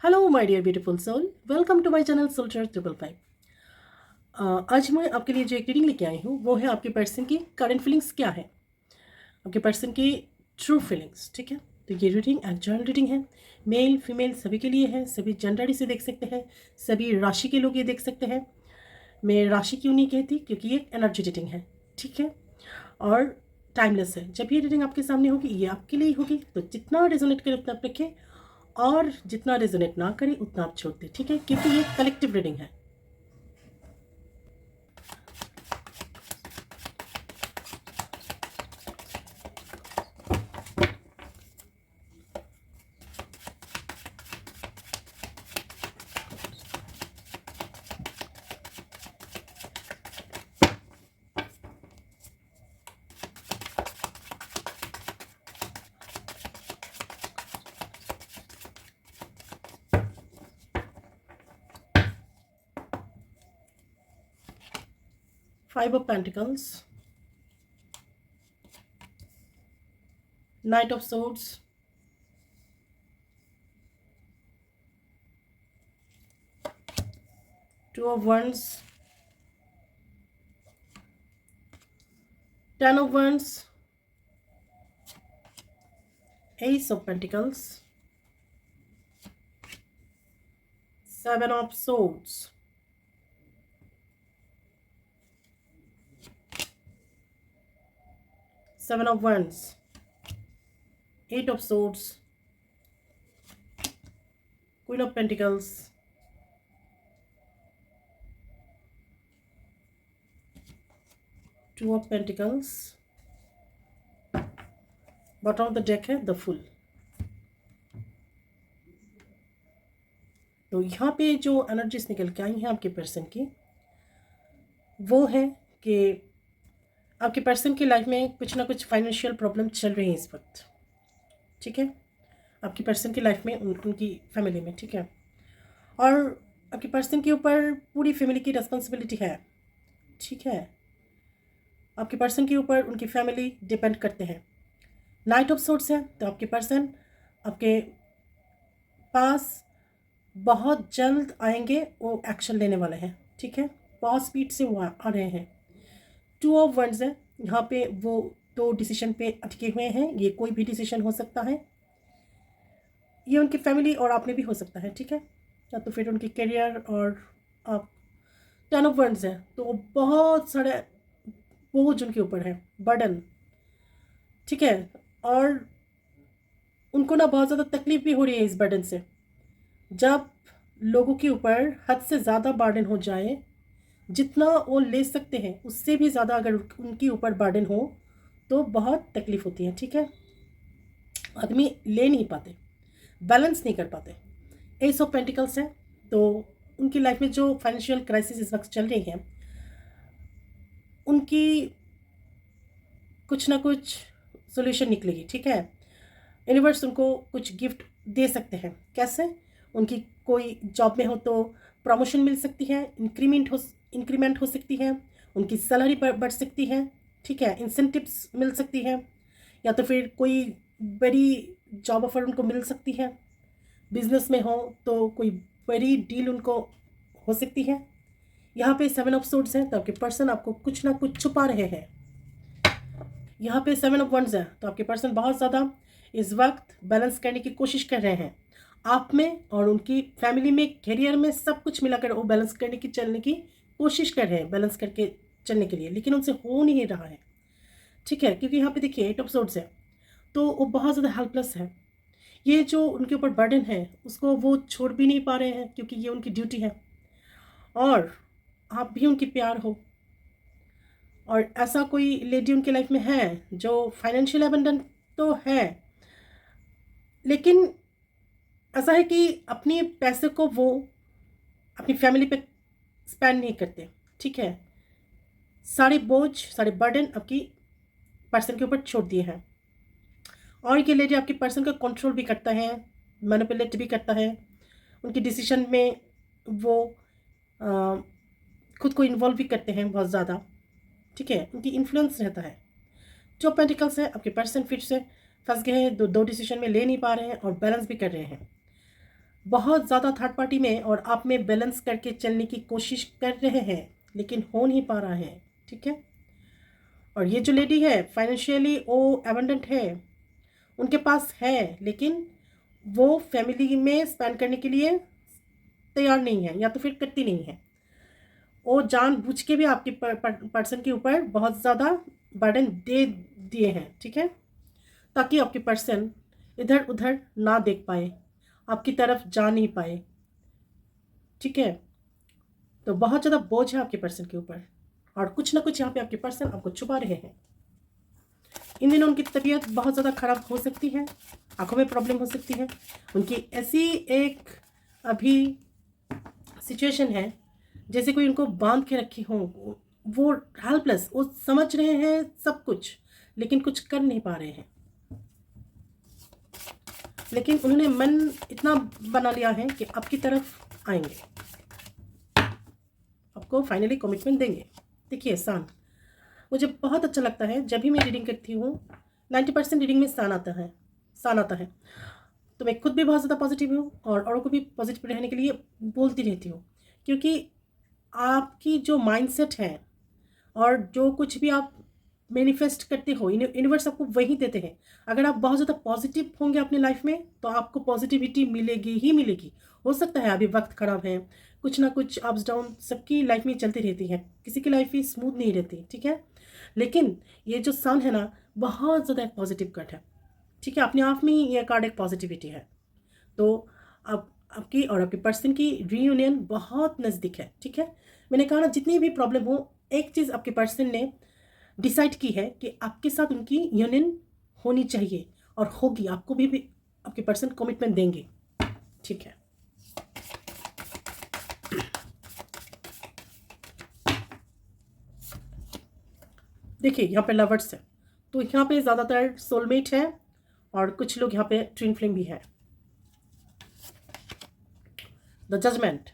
Hello my dear beautiful soul, welcome to my channel soldier 555। आज मैं आपके लिए जो एक रीडिंग लेके आई हूँ वो है आपके पर्सन की करंट फीलिंग्स क्या है, आपके पर्सन की ट्रू फीलिंग्स। ठीक है, तो ये रीडिंग एक जनरल रीडिंग है, मेल फीमेल सभी के लिए है, सभी जेंडर इसे देख सकते हैं, सभी राशि के लोग ये देख सकते हैं। मैं राशि क्यों नहीं कहती, क्योंकि ये एनर्जी रीडिंग है। ठीक है, और टाइमलेस है। जब ये रीडिंग आपके सामने होगी ये आपके लिए होगी, तो जितना रेजोनेट करे उतना आप रखें और जितना रेजोनेट ना करे उतना आप छोड़ दें। ठीक है, क्योंकि ये कलेक्टिव रीडिंग है। Five of Pentacles, Knight of Swords, Two of Wands, Ten of Wands, Ace of Pentacles, Seven of Swords, Seven of Wands, Eight of Swords, Queen of Pentacles, Two of Pentacles, bottom of the deck है the full. तो यहाँ पे जो energies निकल के आई हैं आपके person की, वो है कि आपके पर्सन की लाइफ में कुछ ना कुछ फाइनेंशियल प्रॉब्लम चल रही है इस वक्त। ठीक है, आपकी पर्सन की लाइफ में उनकी फैमिली में। ठीक है, और आपके पर्सन के ऊपर पूरी फैमिली की रिस्पॉन्सिबिलिटी है। ठीक है, आपके पर्सन के ऊपर उनकी फैमिली डिपेंड करते हैं। नाइट ऑफ सोर्ट्स है, तो आपके पर्सन आपके पास बहुत जल्द आएंगे, वो एक्शन लेने वाले हैं। ठीक है, बहुत स्पीड से वो आ रहे हैं। टू ऑफ वंड्स है, यहाँ पे वो दो डिसीजन पे अटके हुए हैं। ये कोई भी डिसीजन हो सकता है, ये उनकी फैमिली और आप में भी हो सकता है। ठीक है, या तो फिर उनकी करियर और आप। टेन ऑफ वंड्स है, तो बहुत सारे बोझ उनके ऊपर है, बर्डन। ठीक है, और उनको ना बहुत ज़्यादा तकलीफ भी हो रही है इस बर्डन से। जब लोगों के ऊपर हद से ज़्यादा बर्डन हो जाए, जितना वो ले सकते हैं उससे भी ज़्यादा अगर उनके ऊपर बर्डन हो तो बहुत तकलीफ होती है। ठीक है, आदमी ले नहीं पाते, बैलेंस नहीं कर पाते। एस ऑफ पेंटिकल्स है, तो उनकी लाइफ में जो फाइनेंशियल क्राइसिस इस वक्त चल रही है, उनकी कुछ ना कुछ सोल्यूशन निकलेगी। ठीक है, यूनिवर्स उनको कुछ गिफ्ट दे सकते हैं। कैसे? उनकी कोई जॉब में हो तो प्रमोशन मिल सकती है, इंक्रीमेंट हो सकती है, उनकी सैलरी बढ़ सकती है। ठीक है, इंसेंटिव्स मिल सकती है, या तो फिर कोई बड़ी जॉब ऑफर उनको मिल सकती है। बिजनेस में हो तो कोई बड़ी डील उनको हो सकती है। यहाँ पे सेवन ऑफ सोर्ड्स है, तो आपके पर्सन आपको कुछ ना कुछ छुपा रहे हैं। यहाँ पे सेवन ऑफ वंड्स है, तो आपके पर्सन बहुत ज़्यादा इस वक्त बैलेंस करने की कोशिश कर रहे हैं आप में और उनकी फैमिली में, करियर में, सब कुछ मिलाकर वो बैलेंस करने की चलने की कोशिश कर रहे हैं, बैलेंस करके चलने के लिए, लेकिन उनसे हो नहीं रहा है। ठीक है, क्योंकि यहाँ पे देखिए एट ऑफ सोर्ड्स है, तो वो बहुत ज़्यादा हेल्पलेस है। ये जो उनके ऊपर बर्डन है उसको वो छोड़ भी नहीं पा रहे हैं, क्योंकि ये उनकी ड्यूटी है और आप भी उनकी प्यार हो। और ऐसा कोई लेडी उनकी लाइफ में है जो फाइनेंशियल अबंडेंट तो है, लेकिन ऐसा है कि अपने पैसे को वो अपनी फैमिली पे स्पेंड नहीं करते। ठीक है, सारे बोझ सारे बर्डन आपकी पर्सन के ऊपर छोड़ दिए हैं, और ये लेडी आपके पर्सन का कंट्रोल भी करता है, मैनिपुलेट भी करता है। उनकी डिसीजन में वो खुद को इन्वॉल्व भी करते हैं बहुत ज़्यादा। ठीक है, उनकी इन्फ्लुएंस रहता है। जो पेंटिकल्स है, आपके पर्सन फिर से फंस गए हैं, दो डिसीजन में ले नहीं पा रहे हैं और बैलेंस भी कर रहे हैं। बहुत ज़्यादा थर्ड पार्टी में और आप में बैलेंस करके चलने की कोशिश कर रहे हैं, लेकिन हो नहीं पा रहा है। ठीक है। और ये जो लेडी है फाइनेंशियली वो एबंडेंट है, उनके पास है, लेकिन वो फैमिली में स्पेंड करने के लिए तैयार नहीं है, या तो फिर करती नहीं है। वो जानबूझ के भी आपके पर्सन के ऊपर बहुत ज़्यादा बर्डन दे दिए हैं। ठीक है, ताकि आपके पर्सन इधर उधर ना देख पाए, आपकी तरफ जा नहीं पाए। ठीक है, तो बहुत ज़्यादा बोझ है आपके पर्सन के ऊपर, और कुछ ना कुछ यहाँ पे आपके पर्सन आपको छुपा रहे हैं। इन दिनों उनकी तबीयत बहुत ज़्यादा ख़राब हो सकती है, आंखों में प्रॉब्लम हो सकती है। उनकी ऐसी एक अभी सिचुएशन है जैसे कोई उनको बांध के रखी हो, वो हेल्पलेस, वो समझ रहे हैं सब कुछ लेकिन कुछ कर नहीं पा रहे हैं। लेकिन उन्होंने मन इतना बना लिया है कि आपकी तरफ आएंगे, आपको फाइनली कमिटमेंट देंगे। देखिए सान, मुझे बहुत अच्छा लगता है जब भी मैं रीडिंग करती हूँ 90% रीडिंग में सान आता है, सान आता है। तो मैं खुद भी बहुत ज़्यादा पॉजिटिव हूँ और औरों को भी पॉजिटिव रहने के लिए बोलती रहती हूँ, क्योंकि आपकी जो माइंडसेट है और जो कुछ भी आप मैनिफेस्ट करते हो, यूनिवर्स आपको वही देते हैं। अगर आप बहुत ज़्यादा पॉजिटिव होंगे अपनी लाइफ में तो आपको पॉजिटिविटी मिलेगी ही मिलेगी। हो सकता है अभी वक्त ख़राब है, कुछ ना कुछ अप्स डाउन सबकी लाइफ में चलती रहती है, किसी की लाइफ भी स्मूथ नहीं रहती। ठीक है, लेकिन ये जो सन है ना, बहुत ज़्यादा एक पॉजिटिव कार्ड है। ठीक है, अपने आप में ही ये कार्ड एक पॉजिटिविटी है। तो अब आपकी और आपके पर्सन की रीयूनियन बहुत नज़दीक है। ठीक है, मैंने कहा ना, जितनी भी प्रॉब्लम हो, एक चीज़ आपके पर्सन ने डिसाइड की है कि आपके साथ उनकी यूनियन होनी चाहिए, और होगी। आपको भी आपके पर्सन कमिटमेंट देंगे। ठीक है, देखिए यहाँ पे लवर्स है, तो यहाँ पे ज़्यादातर सोलमेट है और कुछ लोग यहाँ पे ट्विन फ्लेम भी है। द जजमेंट,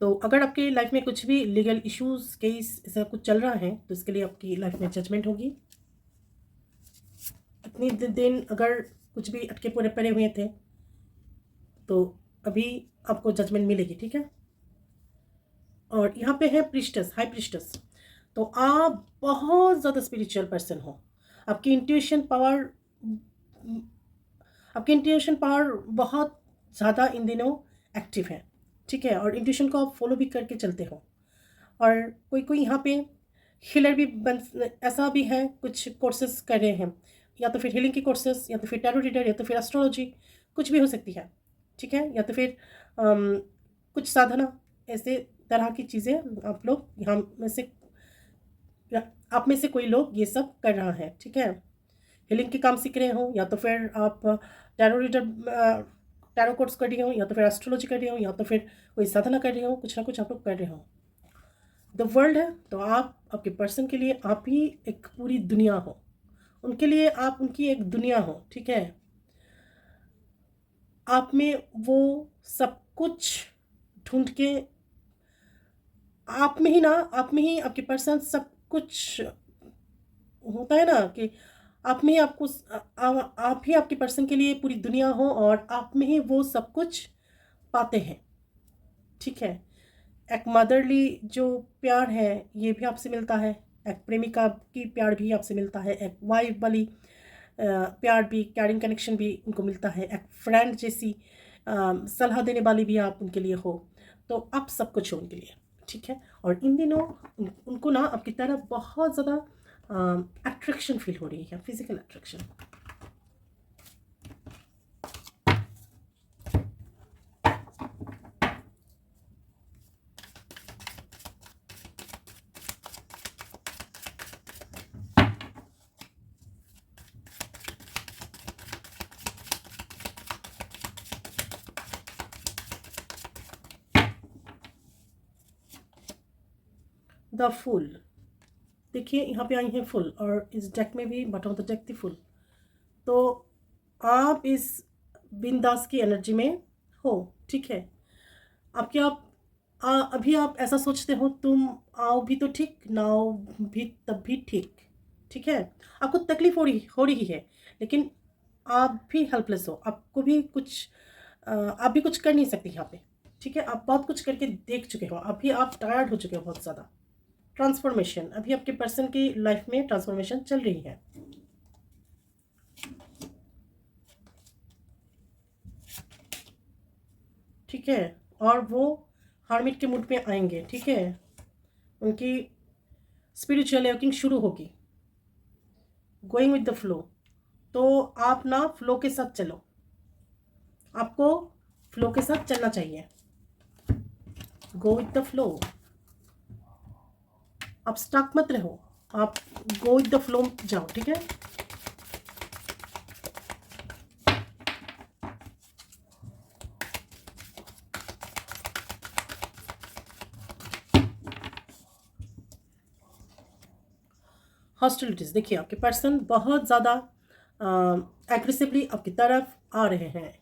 तो अगर आपकी लाइफ में कुछ भी लीगल इश्यूज केस ऐसा कुछ चल रहा है तो इसके लिए आपकी लाइफ में जजमेंट होगी। इतनी दिन अगर कुछ भी अटके पूरे पड़े हुए थे तो अभी आपको जजमेंट मिलेगी। ठीक है, और यहाँ पे है प्रिस्टस, हाई प्रिस्टस। तो आप बहुत ज़्यादा स्पिरिचुअल पर्सन हो, आपकी इंट्यूशन पावर, आपकी इंट्यूशन पावर बहुत ज़्यादा इन दिनों एक्टिव है। ठीक है, और इंट्यूशन को आप फॉलो भी करके चलते हो। और कोई कोई यहाँ पे हीलर भी बन, ऐसा भी है, कुछ कोर्सेज कर रहे हैं, या तो फिर हीलिंग के कोर्सेज, या तो फिर टैरो रीडर, या तो फिर एस्ट्रोलॉजी, कुछ भी हो सकती है। ठीक है, या तो फिर कुछ साधना, ऐसे तरह की चीज़ें आप लोग यहाँ में से, आप में से कोई लोग ये सब कर रहा है। ठीक है, हीलिंग के काम सीख रहे हो, या तो फिर आप टैरो रीडर, टैरो कोर्स कर रहे हो, या तो फिर एस्ट्रोलॉजी कर रहे हो, या तो फिर कोई साधना कर रहे हो, कुछ ना कुछ आप लोग कर रहे हो। द वर्ल्ड है, तो आप आपके पर्सन के लिए आप ही एक पूरी दुनिया हो, उनके लिए आप उनकी एक दुनिया हो। ठीक है, आप में वो सब कुछ ढूंढ के, आप में ही ना, आप में ही आपके पर्सन सब कुछ होता है ना, कि आप में ही आपको आप ही आपके पर्सन के लिए पूरी दुनिया हो, और आप में ही वो सब कुछ पाते हैं। ठीक है, एक मदरली जो प्यार है ये भी आपसे मिलता है, एक प्रेमिका की प्यार भी आपसे मिलता है, एक वाइफ वाली प्यार भी, कैरिंग कनेक्शन भी उनको मिलता है, एक फ्रेंड जैसी सलाह देने वाली भी आप उनके लिए हो। तो आप सब कुछ हो उनके लिए। ठीक है, और इन दिनों उनको ना आपकी तरफ बहुत ज़्यादा अट्रैक्शन फील हो रही है, फिजिकल अट्रैक्शन। द फुल, देखिए यहाँ पे आई हैं फुल, और इस डेक में भी बॉटम ऑफ द डेक थी फुल। तो आप इस बिंदास की एनर्जी में हो। ठीक है, आपके आप अभी आप ऐसा सोचते हो, तुम आओ भी तो ठीक, ना आओ भी तब भी ठीक। ठीक है, आपको तकलीफ हो रही है, लेकिन आप भी हेल्पलेस हो, आपको भी कुछ आप भी कुछ कर नहीं सकते यहाँ पे, ठीक है। आप बहुत कुछ करके देख चुके हो, अभी आप टायर्ड हो चुके हो बहुत ज़्यादा। ट्रांसफॉर्मेशन, अभी आपके पर्सन की लाइफ में ट्रांसफॉर्मेशन चल रही है। ठीक है, और वो हार्मिट के मूड में आएंगे, ठीक है। उनकी स्पिरिचुअल वर्किंग शुरू होगी, गोइंग विद द फ्लो। तो आप ना फ्लो के साथ चलो, आपको फ्लो के साथ चलना चाहिए। गो विद द फ्लो, आप स्टक मत रहो, आप गो विद द फ्लो जाओ, ठीक है। हॉस्टिलिटीज, देखिए आपके पर्सन बहुत ज़्यादा एग्रेसिवली आपकी तरफ आ रहे हैं।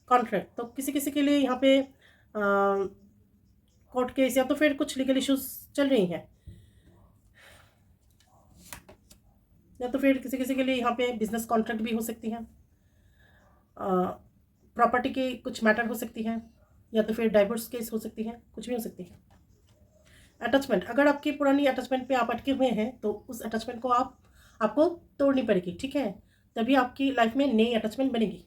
कॉन्ट्रैक्ट, तो किसी किसी के लिए यहाँ पे कोर्ट केस या तो फिर कुछ लीगल इश्यूज चल रही हैं, या तो फिर किसी किसी के लिए यहाँ पे बिजनेस कॉन्ट्रैक्ट भी हो सकती हैं, प्रॉपर्टी की कुछ मैटर हो सकती है, या तो फिर डाइवोर्स केस हो सकती है, कुछ भी हो सकती है। अटैचमेंट, अगर आपकी पुरानी अटैचमेंट पे आप अटके हुए हैं तो उस अटैचमेंट को आपको तोड़नी पड़ेगी, ठीक है। तभी आपकी लाइफ में नई अटैचमेंट बनेगी।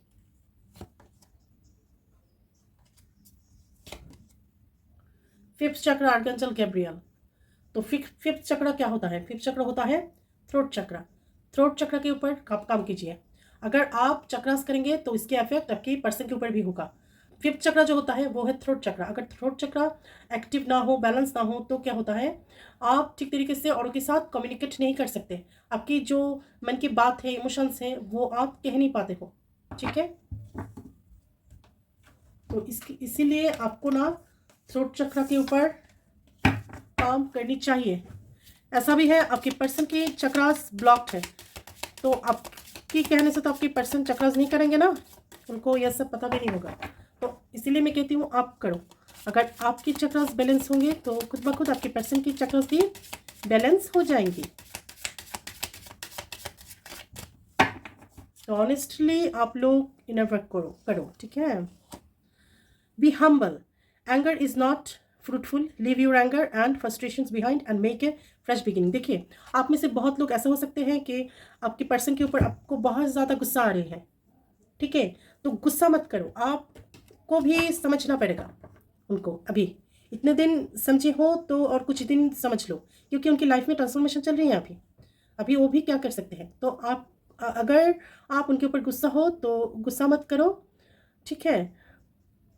फिफ्थ चक्र, आर्कैंजल गैब्रियल। तो फिफ्थ चक्र क्या होता है? फिफ्थ चक्र होता है थ्रोट चक्र। थ्रोट चक्र के ऊपर काम कीजिए। अगर आप चक्रास करेंगे तो इसके इफेक्ट आपके पर्सन के ऊपर भी होगा। फिफ्थ चक्र जो होता है वो है थ्रोट चक्र। अगर थ्रोट चक्र एक्टिव ना हो, बैलेंस ना हो, तो क्या होता है, आप ठीक तरीके से औरों के साथ कम्युनिकेट नहीं कर सकते। आपकी जो मन की बात है, इमोशंस है, वो आप कह नहीं पाते हो, ठीक है। तो इसीलिए आपको ना थ्रोट चक्र के ऊपर काम करनी चाहिए। ऐसा भी है आपके पर्सन की चक्रास ब्लॉक्ड है, तो आपकी कहने से तो आपके पर्सन चक्रास नहीं करेंगे ना, उनको यह सब पता भी नहीं होगा। तो इसीलिए मैं कहती हूँ आप करो। अगर आपकी चक्रास बैलेंस होंगे तो खुद ब खुद आपके पर्सन की चक्रास भी बैलेंस हो जाएंगी। तो ऑनेस्टली आप लोग इनर वर्क करो, ठीक है। Be humble, anger is not fruitful, leave your anger and frustrations behind and make a fresh beginning. देखिए, आप में से बहुत लोग ऐसा हो सकते हैं कि आपके पर्सन के ऊपर आपको बहुत ज़्यादा गुस्सा आ रही है, ठीक है। तो गुस्सा मत करो, आपको भी समझना पड़ेगा उनको। अभी इतने दिन समझे हो तो और कुछ दिन समझ लो, क्योंकि उनकी लाइफ में ट्रांसफॉर्मेशन चल रही है अभी। अभी वो भी क्या कर सकते हैं। तो आप अगर आप उनके ऊपर गुस्सा हो तो गुस्सा मत करो, ठीक है।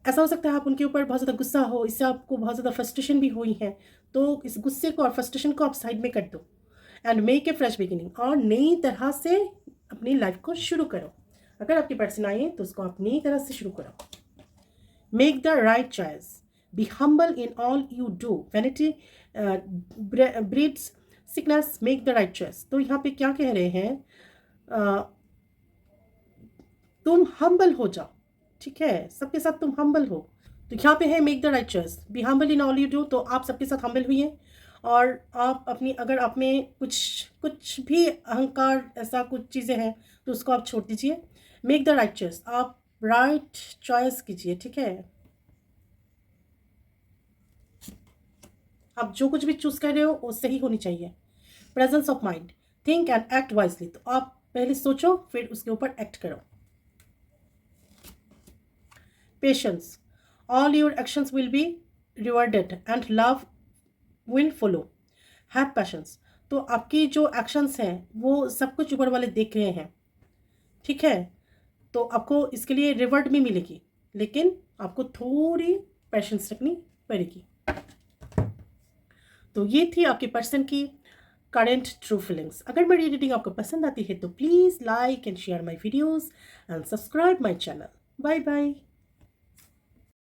ऐसा हो सकता है आप उनके ऊपर बहुत ज़्यादा गुस्सा हो, इससे आपको बहुत ज़्यादा फ्रस्ट्रेशन भी हुई है, तो इस गुस्से को और फ्रस्ट्रेशन को आप साइड में कर दो and make a fresh beginning, और नई तरह से अपनी लाइफ को शुरू करो। अगर आपके पर्सन आए तो उसको आप नई तरह से शुरू करो। Make the right choice, be humble in all you do, vanity breeds sickness, make the right choice. तो यहाँ पे क्या कह रहे हैं, तुम हम्बल हो जाओ, ठीक है, सबके साथ तुम हम्बल हो। तो यहाँ पे है make the right choice, be humble in all you do. तो आप सबके साथ हम्बल हुई हैं, और आप अपनी, अगर आप में कुछ भी अहंकार ऐसा कुछ चीज़ें हैं तो उसको आप छोड़ दीजिए। मेक द राइट चॉइस, आप राइट चॉइस कीजिए, ठीक है। आप जो कुछ भी चूज कर रहे हो वो सही होनी चाहिए। Presence of mind, think and act wisely. तो आप पहले सोचो फिर उसके ऊपर एक्ट करो। Patience, all your actions will be rewarded and love will follow. Have patience, तो आपकी जो एक्शंस हैं वो सब कुछ ऊपर वाले देख रहे हैं, ठीक है। तो आपको इसके लिए रिवॉर्ड भी मिलेगी, लेकिन आपको थोड़ी पैशंस रखनी पड़ेगी। तो ये थी आपके पर्सन की करेंट ट्रू फीलिंग्स। अगर मेरी रीडिंग आपको पसंद आती है तो please like and share my videos and subscribe my channel. Bye bye.